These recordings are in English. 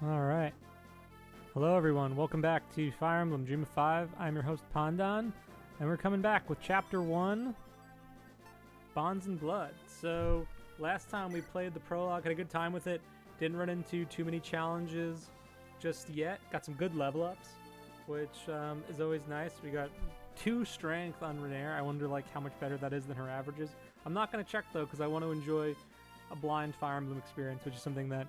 Alright. Hello everyone, welcome back to Fire Emblem Dream of Five. I'm your host Pandan, and we're coming back with Chapter 1, Bonds and Blood. So, last time we played the prologue, had a good time with it, didn't run into too many challenges just yet, got some good level ups, which is always nice. We got 2 strength on Renair. I wonder how much better that is than her averages. I'm not going to check though, because I want to enjoy a blind Fire Emblem experience, which is something that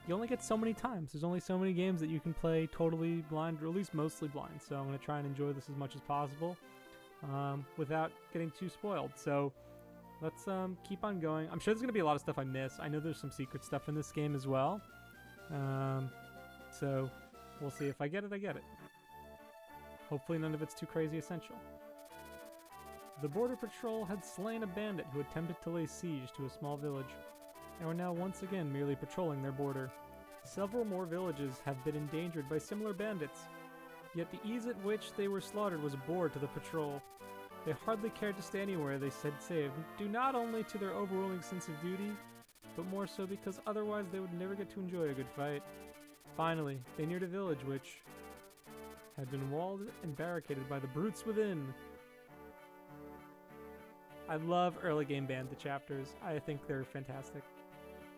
you only get so many times. There's only so many games that you can play totally blind, or at least mostly blind. So I'm going to try and enjoy this as much as possible without getting too spoiled. So let's keep on going. I'm sure there's going to be a lot of stuff I miss. I know there's some secret stuff in this game as well. So we'll see. If I get it, I get it. Hopefully none of it's too crazy essential. The border patrol had slain a bandit who attempted to lay siege to a small village, and were now once again merely patrolling their border. Several more villages have been endangered by similar bandits, yet the ease at which they were slaughtered was a bore to the patrol. They hardly cared to stay anywhere they said safe, due not only to their overwhelming sense of duty, but more so because otherwise they would never get to enjoy a good fight. Finally, they neared a village which had been walled and barricaded by the brutes within. I love early game bandit chapters. I think they're fantastic.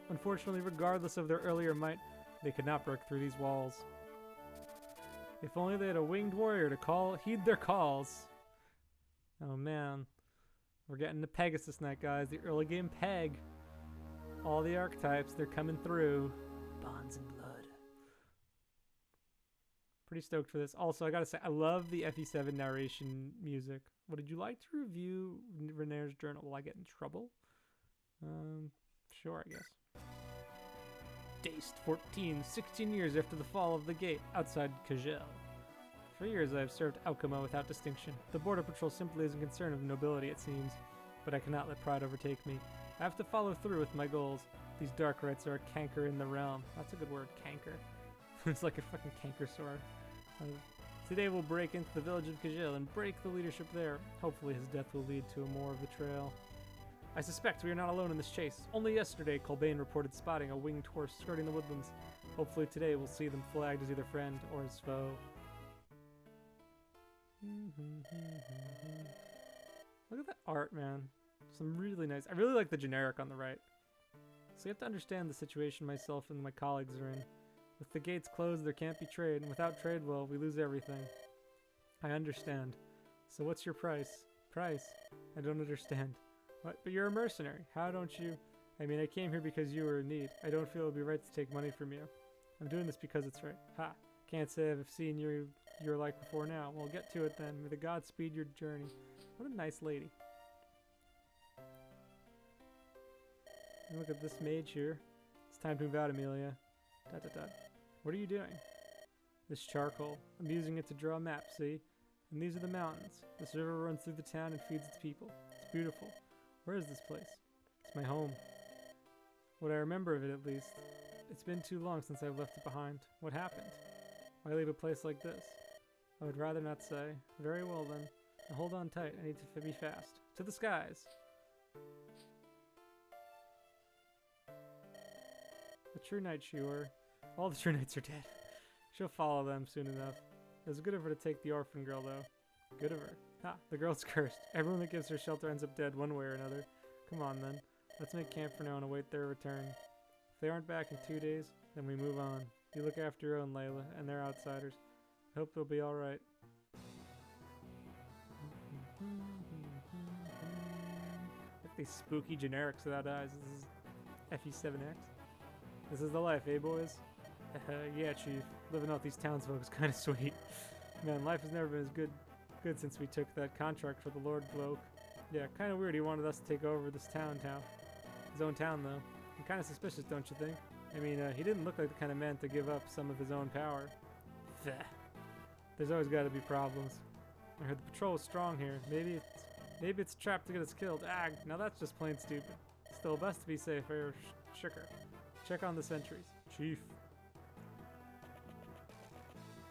Unfortunately, regardless of their earlier might, they could not break through these walls. If only they had a winged warrior to heed their calls. Oh man. We're getting to Pegasus Night, guys. The early game Peg. All the archetypes, they're coming through. Bonds and blood. Pretty stoked for this. Also, I gotta say, I love the FE7 narration music. Would you like to review Renair's journal? Will I get in trouble? Sure, I guess. Daced 16 years after the fall of the gate outside Kajel. For years I have served Alchema without distinction. The border patrol simply isn't concerned with nobility, it seems, but I cannot let pride overtake me. I have to follow through with my goals. These dark rites are a canker in the realm. That's a good word, canker. It's like a fucking canker sword. Today we'll break into the village of Kajil and break the leadership there. Hopefully his death will lead to more of the trail. I suspect we are not alone in this chase. Only yesterday, Colbane reported spotting a winged horse skirting the woodlands. Hopefully today we'll see them flagged as either friend or as foe. Look at that art, man. Some really nice... I really like the generic on the right. So you have to understand the situation myself and my colleagues are in. With the gates closed, there can't be trade, and without trade, well, we lose everything. I understand. So what's your price? Price? I don't understand. What? But you're a mercenary. How don't you... I mean, I came here because you were in need. I don't feel it would be right to take money from you. I'm doing this because it's right. Ha! Can't say I've seen you like before now. Well, get to it then. May the gods speed your journey. What a nice lady. And look at this mage here. It's time to move out, Amelia. Dot dot dot. What are you doing? This charcoal. I'm using it to draw a map, see? And these are the mountains. This river runs through the town and feeds its people. It's beautiful. Where is this place? It's my home. What I remember of it, at least. It's been too long since I've left it behind. What happened? Why leave a place like this? I would rather not say. Very well then. Now hold on tight. I need to be fast. To the skies! A true knight she were. All the true knights are dead. She'll follow them soon enough. It was good of her to take the orphan girl, though. Good of her. Ha! The girl's cursed. Everyone that gives her shelter ends up dead one way or another. Come on, then. Let's make camp for now and await their return. If they aren't back in 2 days, then we move on. You look after your own, Layla, and they're outsiders. I hope they'll be alright. Look at these spooky generics without eyes. This is FE7X. This is the life, eh, boys? Yeah, Chief. Living off these townsfolk is kind of sweet. Man, life has never been as good since we took that contract for the Lord bloke. Yeah, kind of weird he wanted us to take over this town. His own town, though. I'm kind of suspicious, don't you think? I mean, he didn't look like the kind of man to give up some of his own power. There's always got to be problems. I heard the patrol was strong here. Maybe it's a trap to get us killed. Ah, now that's just plain stupid. Still, best to be safe, or shicker. Check on the sentries. Chief.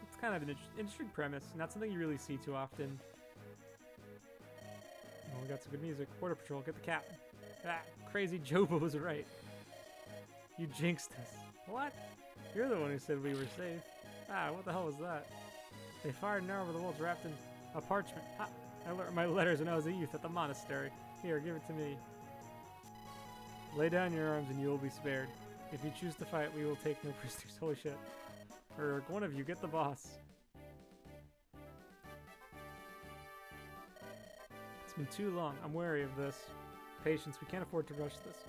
It's kind of an interesting premise, not something you really see too often. Oh, we got some good music. Border Patrol, get the cap. Ah, crazy Jobo was right. You jinxed us. What? You're the one who said we were safe. Ah, what the hell was that? They fired an arrow over the walls wrapped in a parchment. Ha! I learned my letters when I was a youth at the monastery. Here, give it to me. Lay down your arms and you will be spared. If you choose to fight, we will take no prisoners. Holy shit. Or one of you, get the boss. It's been too long. I'm wary of this. Patience, we can't afford to rush this.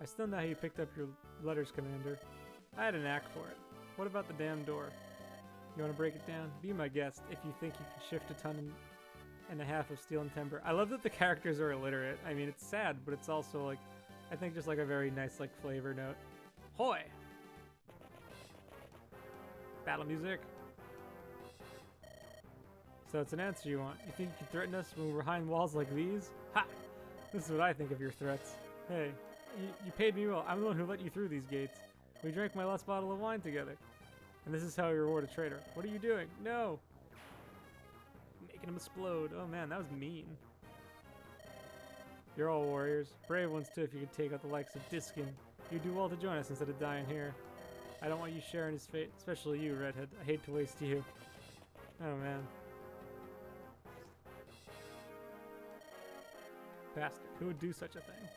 I still know how you picked up your letters, Commander. I had a knack for it. What about the damn door? You want to break it down? Be my guest if you think you can shift a ton and a half of steel and timber. I love that the characters are illiterate. I mean, it's sad, but it's also like, I think just like a very nice like flavor note. Hoy! Battle music. So it's an answer you want. You think you can threaten us when we're behind walls like these? Ha! This is what I think of your threats. Hey, you paid me well. I'm the one who let you through these gates. We drank my last bottle of wine together. And this is how we reward a traitor. What are you doing? No! Making him explode. Oh man, that was mean. You're all warriors. Brave ones too if you could take out the likes of Diskin. You'd do well to join us instead of dying here. I don't want you sharing his fate, especially you, Redhead. I hate to waste you. Oh man. Bastard. Who would do such a thing?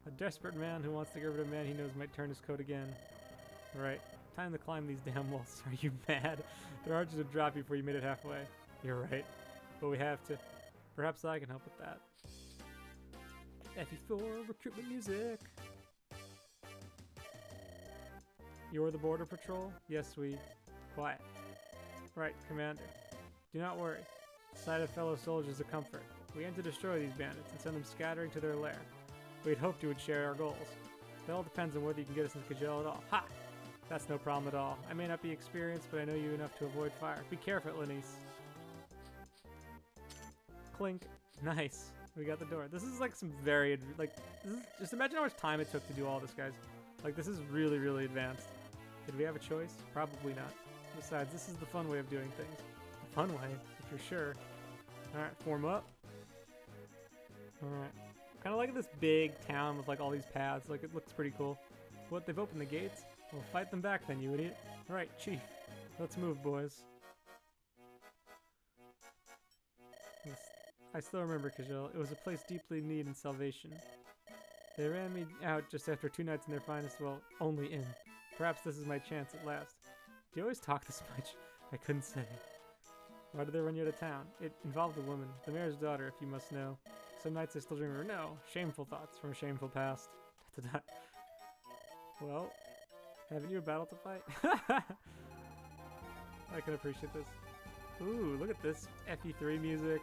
A desperate man who wants to get rid of a man he knows might turn his coat again. Right. Time to climb these damn walls. Are you mad? Their archers would drop you before you made it halfway. You're right. But we have to. Perhaps I can help with that. FE4 recruitment music. You're the border patrol? Yes, we. Quiet. Right, Commander. Do not worry. The sight of fellow soldiers is a comfort. We aim to destroy these bandits and send them scattering to their lair. We had hoped you would share our goals. It all depends on whether you can get us into Kajal at all. Ha! That's no problem at all. I may not be experienced, but I know you enough to avoid fire. Be careful, Lanice. Clink. Nice. We got the door. This is like some very, like, this is, just imagine how much time it took to do all this, guys. Like, this is really, really advanced. Did we have a choice? Probably not. Besides, this is the fun way of doing things. The fun way, if you're sure. Alright, form up. Alright. Kind of like this big town with like all these paths. Like, it looks pretty cool. What, they've opened the gates? Well, fight them back then, you idiot. Alright, Chief. Let's move, boys. I still remember Kajal. It was a place deeply in need and salvation. They ran me out just after 2 nights in their finest, well, only inn. Perhaps this is my chance at last. Do you always talk this much? I couldn't say. Why did they run you out of town? It involved a woman, the mayor's daughter, if you must know. Some nights I still dream of her. No, shameful thoughts from a shameful past. Well, haven't you a battle to fight? I can appreciate this. Ooh, look at this FE3 music.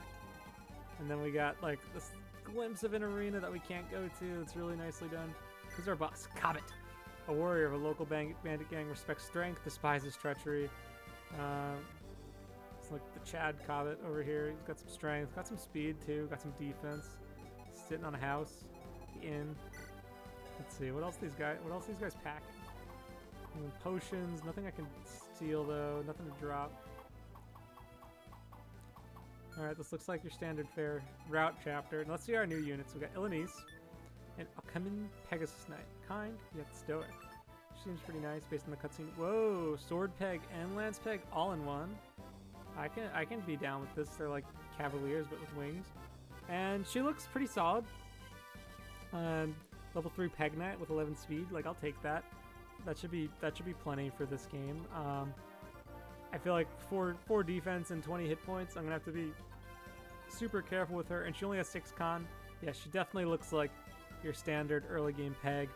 And then we got like this glimpse of an arena that we can't go to. It's really nicely done. Who's our boss? Cobbett. A warrior of a local bandit gang, respects strength, despises treachery. It's like the Chad Cobbett over here. He's got some strength, got some speed too, got some defense. Sitting on a house, the inn. Let's see, what else these guys packing? Potions, nothing I can steal though, nothing to drop. Alright, this looks like your standard fare route chapter. And let's see our new units. We got Illinice and Alchemin Pegasus Knight. Kind, yet stoic. She seems pretty nice based on the cutscene. Whoa, sword peg and lance peg all in one. I can be down with this. They're like cavaliers but with wings. And she looks pretty solid. Level 3 peg knight with 11 speed. Like, I'll take that. That should be plenty for this game. I feel like 4 defense and 20 hit points. I'm gonna have to be super careful with her. And she only has 6 con. Yeah, she definitely looks like your standard early game peg.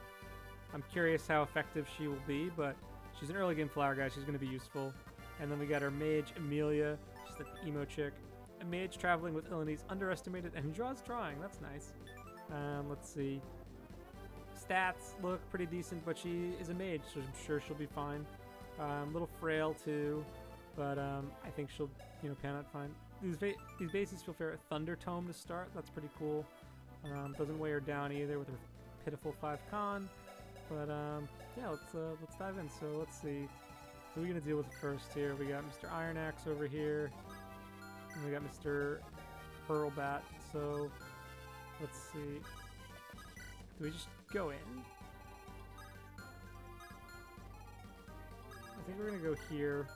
I'm curious how effective she will be, but she's an early game flower guy. She's gonna be useful. And then we got our mage Amelia. She's like the emo chick. A mage traveling with Illini's underestimated and draws drawing. That's nice. Let's see. Stats look pretty decent, but she is a mage, so I'm sure she'll be fine. A little frail too, but I think she'll, pan out fine. These bases feel fair. Thunder Tome to start. That's pretty cool. Doesn't weigh her down either with her pitiful 5 con. But yeah, let's dive in. So let's see. Who are we gonna deal with first here? We got Mr. Iron Axe over here, and we got Mr. Hurlbat. So let's see. Do we just go in? think we're gonna go here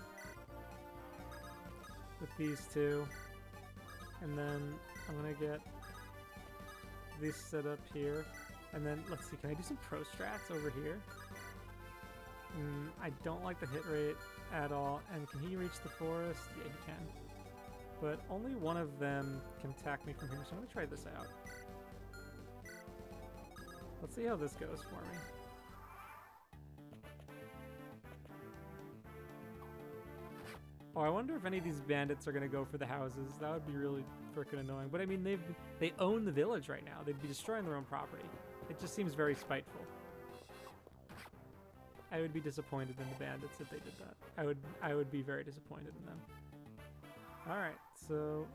with these two, and then I'm gonna get this set up here, and then let's see, can I do some pro strats over here? I don't like the hit rate at all, and can he reach the forest? Yeah, he can. But only one of them can attack me from here, so I'm gonna try this out. Let's see how this goes for me. Oh, I wonder if any of these bandits are gonna go for the houses. That would be really freaking annoying. But I mean, they own the village right now. They'd be destroying their own property. It just seems very spiteful. I would be disappointed in the bandits if they did that. I would be very disappointed in them. Alright, so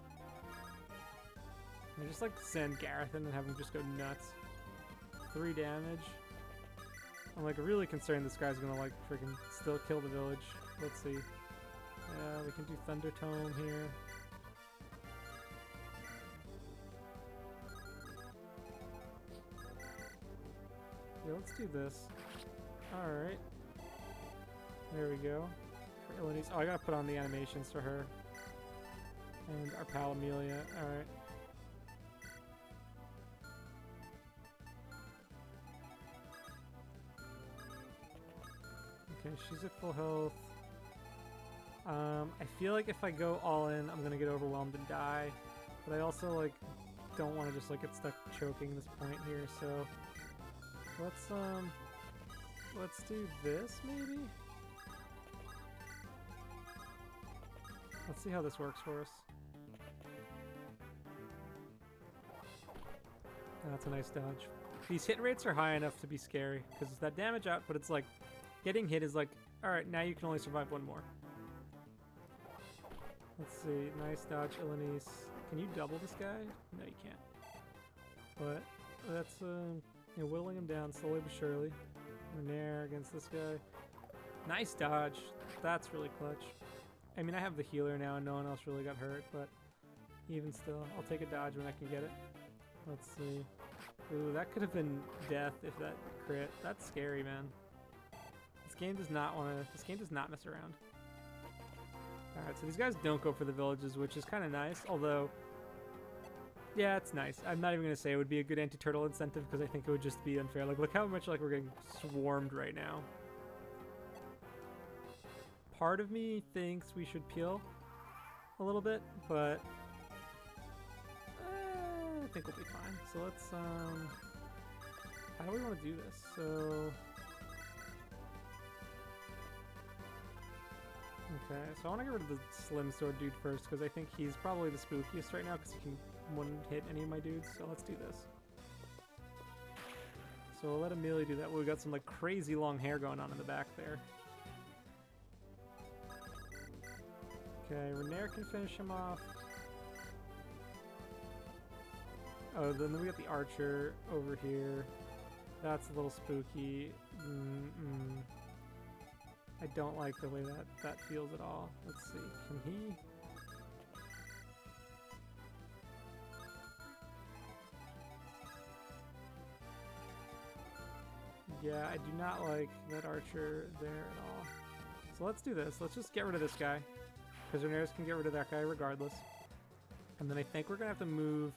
I just like send Gareth in and have him just go nuts. 3 damage. I'm like really concerned this guy's gonna like freaking still kill the village. Let's see. Yeah, we can do Thunder Tome here. Yeah, let's do this. Alright. There we go. For Illinois. Oh, I gotta put on the animations for her. And our pal Amelia. Alright. Okay, she's at full health. I feel like if I go all in, I'm gonna get overwhelmed and die. But I also, like, don't want to just, like, get stuck choking this point here, so... Let's do this, maybe? Let's see how this works for us. That's a nice dodge. These hit rates are high enough to be scary, because it's that damage output, it's like, getting hit is like, alright, now you can only survive one more. Let's see, nice dodge, Illinois. Can you double this guy? No, you can't. But that's, you know, whittling him down slowly but surely. Renair against this guy. Nice dodge. That's really clutch. I mean, I have the healer now and no one else really got hurt, but even still, I'll take a dodge when I can get it. Let's see. Ooh, that could have been death if that crit. That's scary, man. This game does not mess around. Alright, so these guys don't go for the villages, which is kind of nice, although... Yeah, it's nice. I'm not even going to say it would be a good anti-turtle incentive, because I think it would just be unfair. Like, look how much, like, we're getting swarmed right now. Part of me thinks we should peel a little bit, but... I think we'll be fine. So let's, how do we want to do this? So... Okay, so I want to get rid of the Slim Sword dude first, because I think he's probably the spookiest right now, because he can one-hit any of my dudes, so let's do this. So we'll let Amelia do that. We've got some, like, crazy long hair going on in the back there. Okay, Renair can finish him off. Oh, then we got the Archer over here. That's a little spooky. I don't like the way that feels at all. Let's see, can he? Yeah, I do not like that Archer there at all. So let's do this. Let's just get rid of this guy, because Ramirez can get rid of that guy regardless. And then I think we're gonna have to move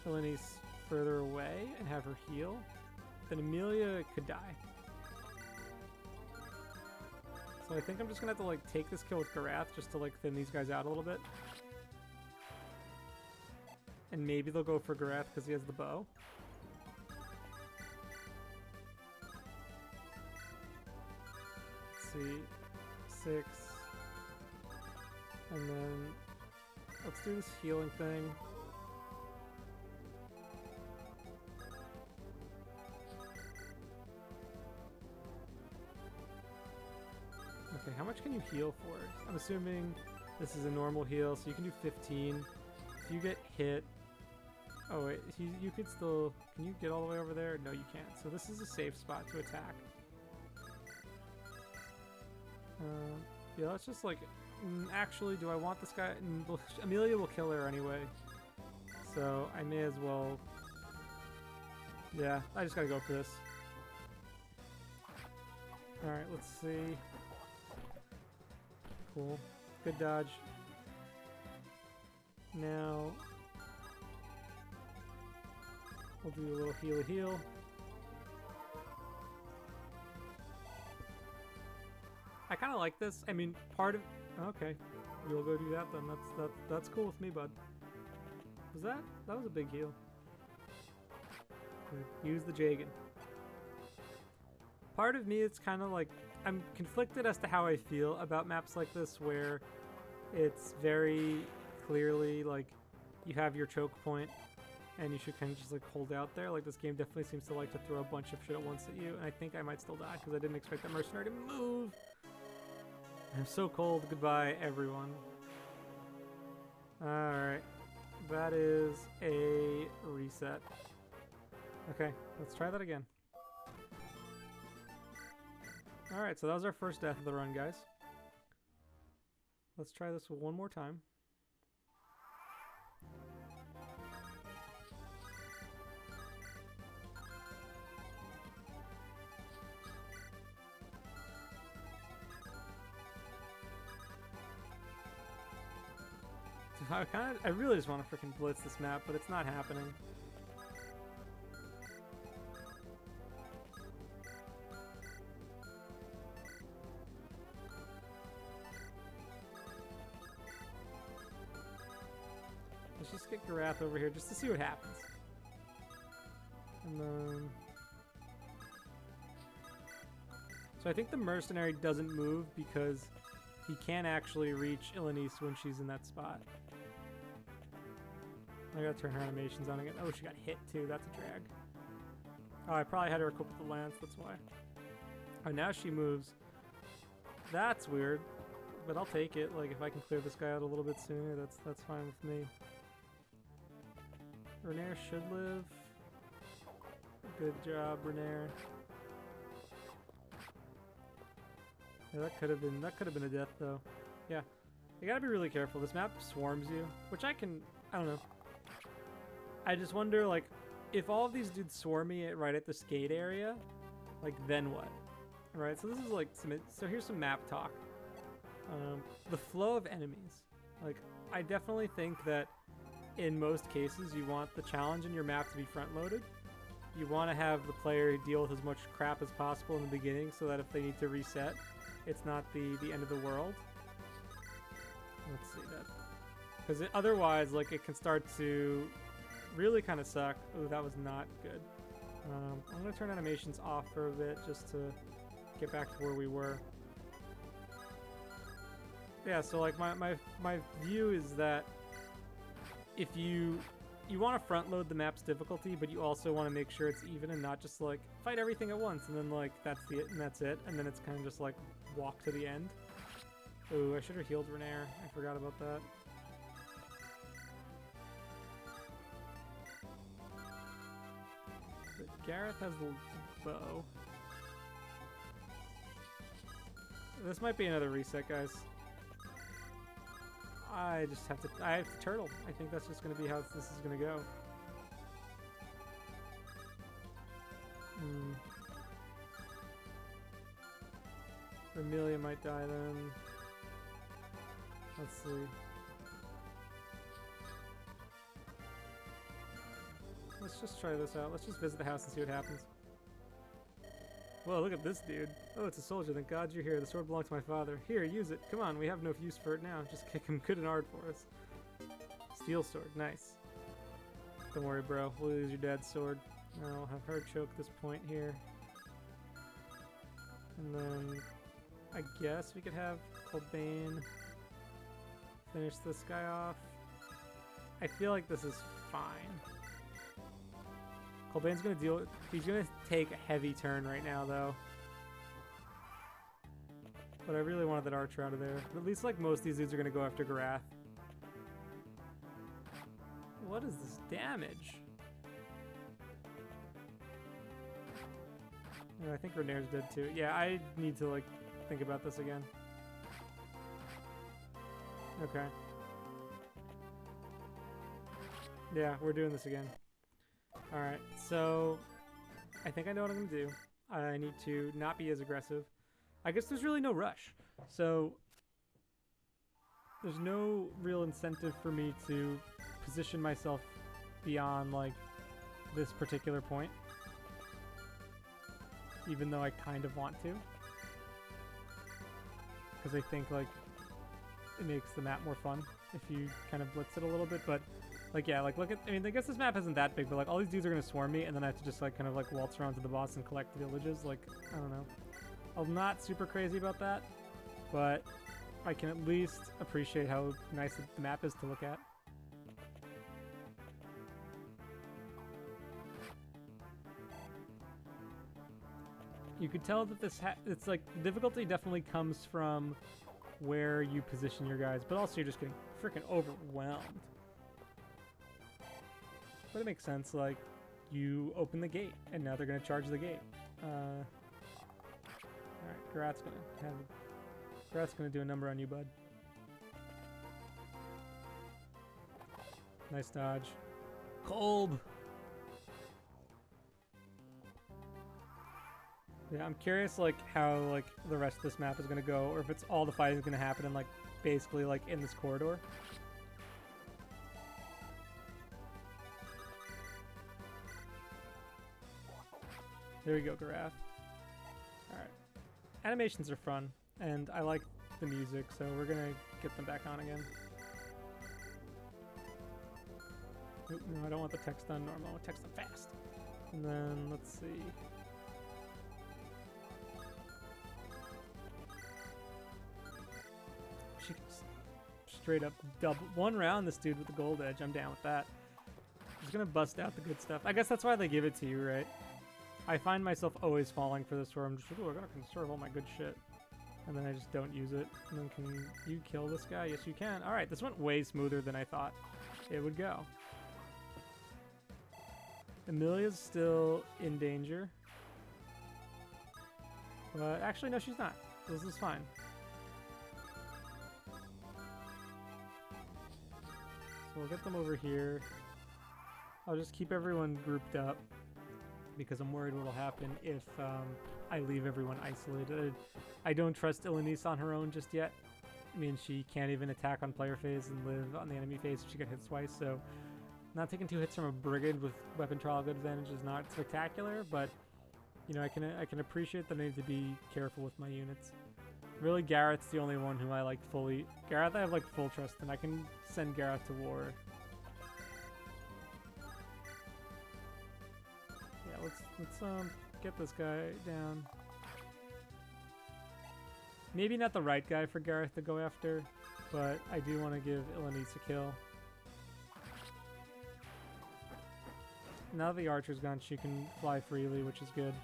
Illinois further away and have her heal. Then Amelia could die. So I think I'm just gonna have to, like, take this kill with Garath just to, like, thin these guys out a little bit. And maybe they'll go for Garath because he has the bow. Let's see. 6. And then let's do this healing thing. Okay, how much can you heal for? I'm assuming this is a normal heal, so you can do 15. If you get hit... Oh wait, you could still... Can you get all the way over there? No, you can't. So this is a safe spot to attack. Yeah, let's just like... Actually, do I want this guy? Amelia will kill her anyway. So I may as well... Yeah, I just gotta go for this. Alright, let's see. Cool. Good dodge. Now, we'll do a little heal. I kind of like this. I mean, part of... Okay. You'll go do that then. That's cool with me, bud. Was that? That was a big heal. Use the Jagan. Part of me, it's kind of like... I'm conflicted as to how I feel about maps like this, where it's very clearly, like, you have your choke point, and you should kind of just, like, hold out there. Like, this game definitely seems to like to throw a bunch of shit at once at you, and I think I might still die, because I didn't expect that mercenary to move! I'm so cold. Goodbye, everyone. Alright. That is a reset. Okay, let's try that again. Alright, so that was our first death of the run, guys. Let's try this one more time. I really just want to freaking blitz this map, but it's not happening. Let's just get Garath over here just to see what happens. And then... So I think the mercenary doesn't move because he can't actually reach Ilanice when she's in that spot. I gotta turn her animations on again. Oh, she got hit too. That's a drag. Oh, I probably had her equip with the lance. That's why. Oh, now she moves. That's weird, but I'll take it. Like, if I can clear this guy out a little bit sooner, that's fine with me. Renair should live. Good job, Renair. Yeah, that could have been a death though. Yeah, you gotta be really careful. This map swarms you, which I don't know. I just wonder, like, if all of these dudes swarm me right at the skate area, like, then what? Alright, so this is like so here's some map talk. The flow of enemies. Like, I definitely think that in most cases you want the challenge in your map to be front-loaded. You want to have the player deal with as much crap as possible in the beginning so that if they need to reset, it's not the end of the world. Let's see that. Because otherwise, like, it can start to really kind of suck. Oh, that was not good. I'm going to turn animations off for a bit just to get back to where we were. Yeah, so like my view is that if you want to front load the map's difficulty, but you also want to make sure it's even and not just like fight everything at once and then like that's it, and then it's kind of just like walk to the end. Ooh, I should have healed Renair. I forgot about that. But Gareth has the bow. This might be another reset, guys. I have to turtle. I think that's just going to be how this is going to go. Amelia might die then. Let's see. Let's just try this out. Let's just visit the house and see what happens. Whoa, look at this dude. Oh, it's a soldier. Thank God you're here. The sword belongs to my father. Here, use it. Come on, we have no use for it now. Just kick him good and hard for us. Steel sword. Nice. Don't worry, bro. We'll use your dad's sword. I'll have her choke this point here. And then I guess we could have Colbane finish this guy off. I feel like this is fine. Colbane's gonna he's gonna take a heavy turn right now though. But I really wanted that archer out of there. But at least like most of these dudes are gonna go after Garath. What is this damage? Oh, I think Renair's dead too. Yeah, I need to like think about this again. Okay. Yeah, we're doing this again. Alright, so I think I know what I'm going to do. I need to not be as aggressive. I guess there's really no rush. So there's no real incentive for me to position myself beyond like this particular point, even though I kind of want to, because I think like it makes the map more fun if you kind of blitz it a little bit. But like, yeah, like look at, I mean, I guess this map isn't that big, but like all these dudes are gonna swarm me, and then I have to just like kind of like waltz around to the boss and collect villages. Like, I don't know, I'm not super crazy about that, but I can at least appreciate how nice the map is to look at. You could tell that this it's like the difficulty definitely comes from where you position your guys, but also you're just getting freaking overwhelmed. But it makes sense, like, you open the gate, and now they're gonna charge the gate. Alright, Garat's gonna do a number on you, bud. Nice dodge. Cold! Yeah, I'm curious, like, how, like, the rest of this map is gonna go, or if it's all the fighting is gonna happen in, like, basically, like, in this corridor. There we go, Garat. Alright. Animations are fun, and I like the music, so we're gonna get them back on again. Oop, no, I don't want the text on normal, I want text on fast. And then, let's see. She can straight up double one round this dude with the gold edge. I'm down with that. He's gonna bust out the good stuff. I guess that's why they give it to you, right? I find myself always falling for this where I'm just like, oh, I gotta conserve all my good shit. And then I just don't use it. And then can you kill this guy? Yes, you can. Alright, this went way smoother than I thought it would go. Amelia's still in danger. But actually, no, she's not. This is fine. So we'll get them over here. I'll just keep everyone grouped up because I'm worried what'll happen if I leave everyone isolated. I don't trust Ilenice on her own just yet. I mean, she can't even attack on player phase and live on the enemy phase if she gets hit twice, so not taking 2 hits from a brigand with weapon trial good advantage is not spectacular, but you know, I can appreciate that I need to be careful with my units. Really, Garat's the only one who I like fully. Garat, I have like full trust in. I can send Garat to war. Yeah, let's get this guy down. Maybe not the right guy for Gareth to go after, but I do want to give Ilenice a kill. Now that the archer's gone, she can fly freely, which is good.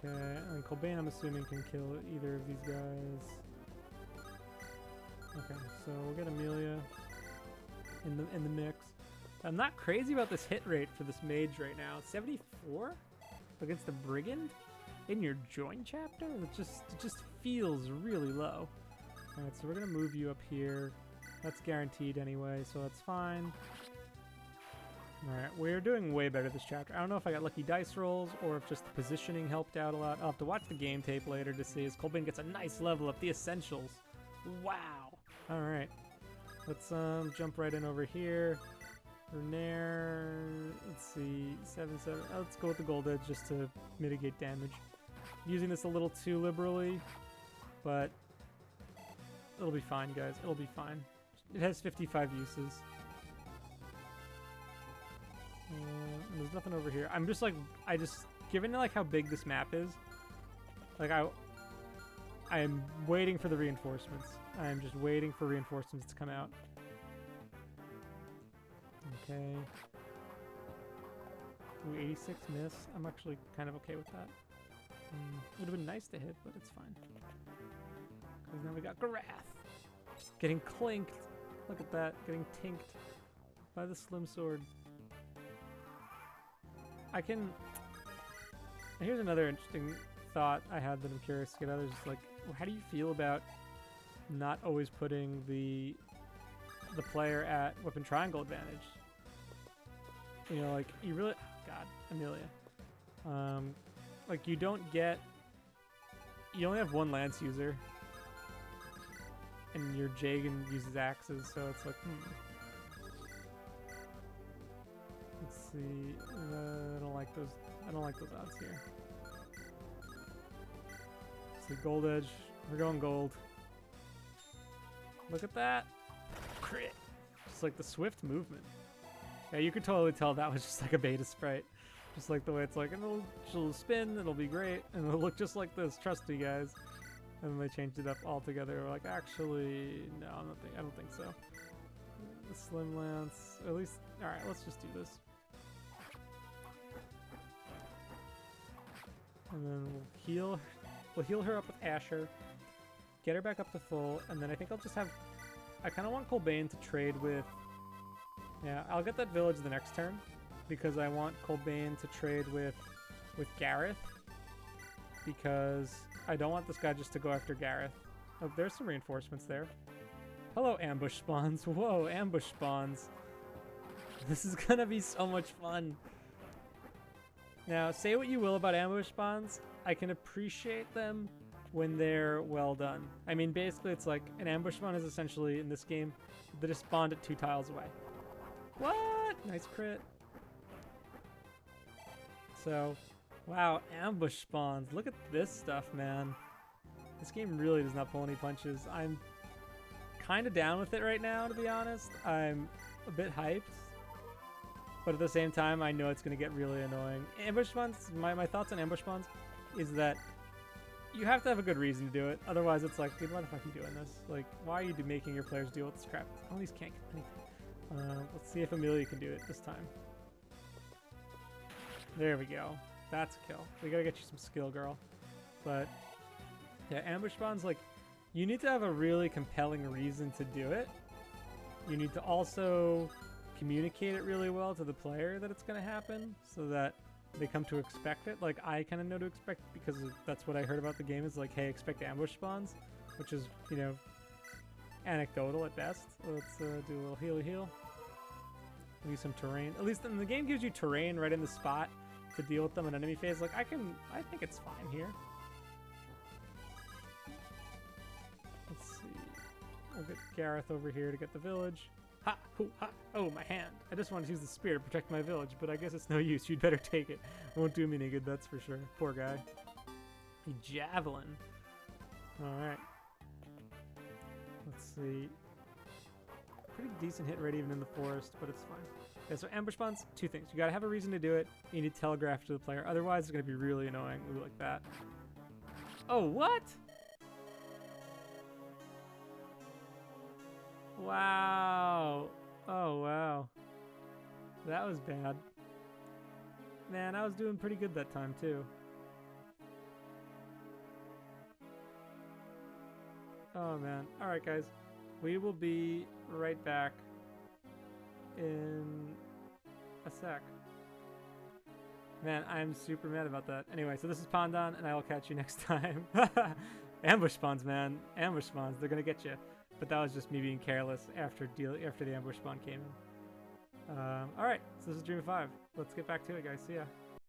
Okay, and Cobain, I'm assuming, can kill either of these guys. Okay, so we'll get Amelia in the mix. I'm not crazy about this hit rate for this mage right now. 74 against the brigand in your join chapter? It just feels really low. Alright, so we're gonna move you up here. That's guaranteed anyway, so that's fine. Alright, we're doing way better this chapter. I don't know if I got lucky dice rolls or if just the positioning helped out a lot. I'll have to watch the game tape later to see as Cobain gets a nice level up. The essentials. Wow. Alright. Let's jump right in over here. Renair, let's see, 7-7. Let's go with the gold edge just to mitigate damage. Using this a little too liberally, but it'll be fine, guys. It'll be fine. It has 55 uses. And there's nothing over here. I'm just like, given like how big this map is, like I am waiting for the reinforcements. I am just waiting for reinforcements to come out. Okay. Ooh, 86 miss. I'm actually kind of okay with that. Would have been nice to hit, but it's fine. Because now we got Garath. Getting clinked. Look at that. Getting tinked by the slim sword. I can... Here's another interesting thought I had that I'm curious to get others. Like, how do you feel about not always putting the player at weapon triangle advantage? You know, like, you really... God, Amelia. Like, you don't get... You only have one lance user. And your Jagan uses axes, so it's like, Let's see. I don't like those odds here. Let's see, gold edge. We're going gold. Look at that. Crit. Just like the swift movement. Yeah, you could totally tell that was just like a beta sprite. Just like the way it's like, and it'll spin, it'll be great, and it'll look just like this, trust me guys. And then they changed it up altogether. We're like, actually, no, I don't think so. The slim lance, at least, alright, let's just do this. And then we'll heal her up with Asher, get her back up to full, and then I think I'll just have, I kind of want Colbane to trade with, yeah, I'll get that village the next turn, because I want Colbane to trade with Gareth, because I don't want this guy just to go after Gareth. Oh, there's some reinforcements there. Hello, ambush spawns. Whoa, ambush spawns. This is gonna be so much fun. Now, say what you will about ambush spawns, I can appreciate them when they're well done. I mean, basically, it's like an ambush spawn is essentially, in this game, they just spawned at 2 tiles away. What? Nice crit. So, wow, ambush spawns. Look at this stuff, man. This game really does not pull any punches. I'm kind of down with it right now, to be honest. I'm a bit hyped. But at the same time, I know it's going to get really annoying. Ambush spawns, my thoughts on ambush spawns is that you have to have a good reason to do it. Otherwise, it's like, dude, why the fuck are you doing this? Like, why are you making your players deal with this crap? All these can't get anything. Let's see if Amelia can do it this time. There we go. That's a kill. We gotta get you some skill, girl. But, yeah, ambush spawns, like, you need to have a really compelling reason to do it. You need to also communicate it really well to the player that it's gonna happen, so that they come to expect it. Like, I kind of know to expect, because that's what I heard about the game, is like, hey, expect ambush spawns, which is, you know, anecdotal at best. Let's do a little heal. Use some terrain. At least the game gives you terrain right in the spot to deal with them in enemy phase. Like, I think it's fine here. Let's see. We'll get Gareth over here to get the village. Ha! Hoo! Ha! Oh, my hand. I just wanted to use the spear to protect my village, but I guess it's no use. You'd better take it. Won't do me any good, that's for sure. Poor guy. A javelin. Alright. Let's see. Pretty decent hit rate even in the forest, but it's fine. Okay, so ambush spawns, 2 things. You gotta have a reason to do it. You need to telegraph to the player. Otherwise, it's gonna be really annoying. Ooh, like that. Oh, what? Wow. Oh, wow. That was bad. Man, I was doing pretty good that time, too. Oh, man. Alright, guys. We will be right back in a sec. Man, I'm super mad about that. Anyway, so this is Pandan, and I will catch you next time. Ambush spawns, man. Ambush spawns. They're gonna get you. But that was just me being careless after the ambush spawn came in. Alright, so this is Dream of 5. Let's get back to it, guys. See ya.